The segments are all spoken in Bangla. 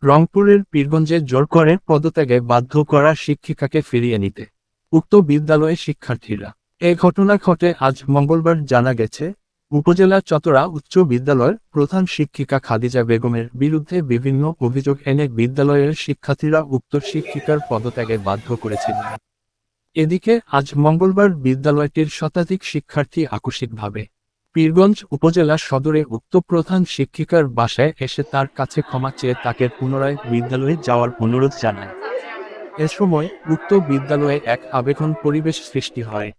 রংপুরের পীরগঞ্জে জোর করে পদত্যাগে বাধ্য করা শিক্ষিকাকে ফিরিয়ে নিতে উক্ত বিদ্যালয়ে শিক্ষার্থীরা। এ ঘটনা ঘটে আজ মঙ্গলবার। জানা গেছে, উপজেলা চতরা উচ্চ বিদ্যালয়ের প্রধান শিক্ষিকা খাদিজা বেগমের বিরুদ্ধে বিভিন্ন অভিযোগ এনে বিদ্যালয়ের শিক্ষার্থীরা উক্ত শিক্ষিকার পদত্যাগে বাধ্য করেছিলেন। এদিকে আজ মঙ্গলবার বিদ্যালয়টির শতাধিক শিক্ষার্থী আকস্মিকভাবে পীরগঞ্জ উপজেলা সদরে উক্ত প্রধান শিক্ষিকার বাসায় এসে তার কাছে ক্ষমা চেয়ে তাকে পুনরায় বিদ্যালয়ে যাওয়ার অনুরোধ জানায়। এ সময় উক্ত বিদ্যালয়ে এক আবেগঘন পরিবেশ সৃষ্টি হয়।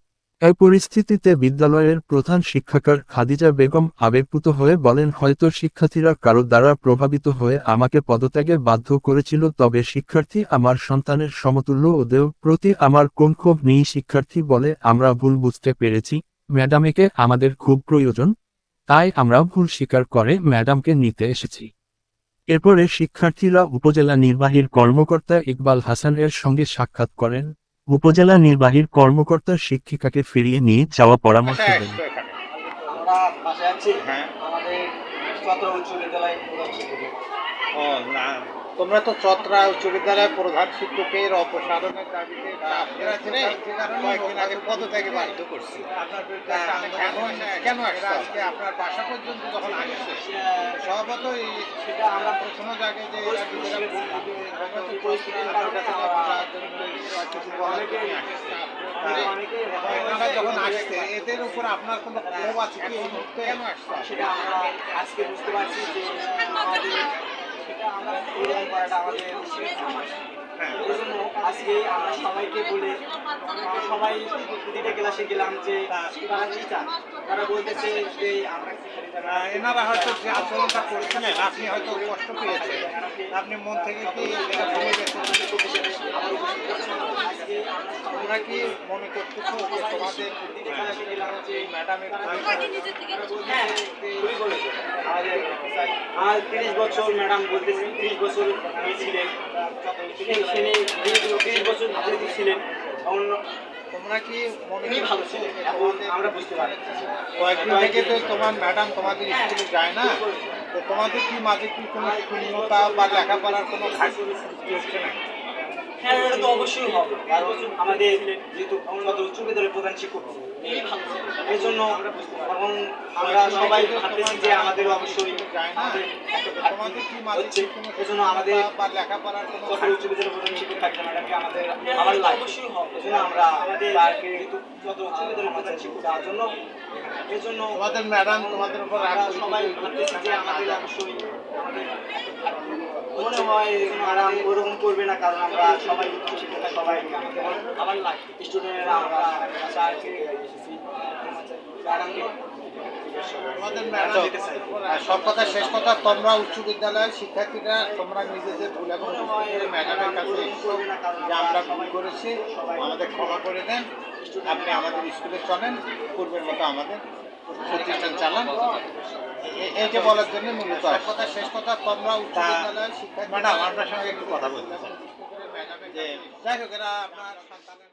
এই পরিস্থিতিতে বিদ্যালয়ের প্রধান শিক্ষিকা খাদিজা বেগম আবেগপ্রুত হয়ে বলেন, হয়তো শিক্ষার্থীরা কারো দ্বারা প্রভাবিত হয়ে আমাকে পদত্যাগে বাধ্য করেছিল, তবে শিক্ষার্থী আমার সন্তানের সমতুল্য, ওদের প্রতি আমার কোনো ক্ষোভ নেই। শিক্ষার্থী বলে, আমরা ভুল বুঝতে পেরেছি, ম্যাডামকে আমাদের খুব প্রয়োজন, তাই আমরা ভুল স্বীকার করে ম্যাডামকে নিতে এসেছি। এরপরে শিক্ষার্থীরা উপজেলা নির্বাহীর কর্মকর্তা ইকবাল হাসানের সঙ্গে সাক্ষাৎ করেন। উপজেলা নির্বাহীর কর্মকর্তা শিক্ষিকাকে ফিরিয়ে নিয়ে যাওয়া পরামর্শ দেন। আমরা বাসায় আছি। হ্যাঁ, আমাদের চট্টগ্রাম উচ্চ বিদ্যালয় প্রধান শিক্ষক। ও না, তোমরা তো চট্টগ্রাম উচ্চ বিদ্যালয় প্রধান শিক্ষকের অপসারণের দাবিতে কয়েকদিন আগে পদত্যাগে বাধ্য করছি। আপনার বিরুদ্ধে কেন আজকে আপনার বাসা পর্যন্ত যখন আসছে, স্বভাবত সেটা আমরা প্রথম জায়গায় যে আপনারা যখন আসছে, এদের উপর আপনার কোনো ক্ষোভ আছে কি? এই মুহূর্তে কেন আসছে সেটা আমরা আজকে বুঝতে পারছি যে সেটা আমরা পূরণ করাটা আমাদের এই জন্য আজকে আমরা সবাইকে বলে সবাই প্রতিটা ক্লাসে গেলাম যে তারা কি চান। তারা বলতেছে যে আমরা এনারা হয়তো যে আচরণটা করেছিলেন আপনি হয়তো কষ্ট পেয়েছেন, আপনি মন থেকে কি এটা ভুলে গেছেন? আমরা কি মনে করতেছো যে তোমাদের ম্যাডামের আর 30 বছর ম্যাডাম বলতেছেন, 30 বছর ছিলেন, 30 বছর ছিলেন, তোমরা কি মনে ভালো ছিল? আমরা বুঝতে পারি কয়েকদিন থেকে তো তোমার ম্যাডাম তোমাদের স্কুলে যায় না, তো তোমাদের কি মাঝে কি কোনো শূন্যতা বা লেখাপড়ার কোনো ঘাটতি সৃষ্টি হচ্ছে না? হ্যাঁ, এটা তো অবশ্যই হবে, কারণ আমাদের যেহেতু আমাদের উচ্চ বিদ্যালয়ের প্রধান শিক্ষক এই জন্য এখন আমরা সবাই ভাবতেছি যে আমাদের অবশ্যই এই জন্য আমাদের লেখাপড়ার কোনো উচ্চ বিদ্যালয়ের প্রধান শিক্ষক থাকতে ম্যাডামকে আমাদের আমার অবশ্যই হবে। এই জন্য আমরা আমাদের উচ্চ বিদ্যালয়ের প্রধান শিক্ষক দেওয়ার জন্য এই জন্য আমাদের ম্যাডাম তোমাদের উপর সবাই ভাবতেছি যে আমাদের অবশ্যই মনে হয় ম্যাডাম ওরকম করবে না, কারণ আমরা সবাই সবাই আমার স্টুডেন্টরা আমরা সব কথা শেষ কথা, তোমরা উচ্চ বিদ্যালয়ের শিক্ষার্থীরা তোমরা নিজেদের ভুল এবং ম্যাডামের কাছে যে আমরা ভুল করেছি, আমাদের ক্ষমা করে দেন, আপনি আমাদের স্কুলে চলেন, পূর্বের মতো আমাদের প্রতিষ্ঠান চালান, এইটা বলার জন্য মূলত কথা শেষ কথা। তোমরা উচ্চ বিদ্যালয়ের শিক্ষার্থী ম্যাডাম আপনার সঙ্গে একটু কথা বলতে চাই যে যাই হোক এরা আপনার সন্তানের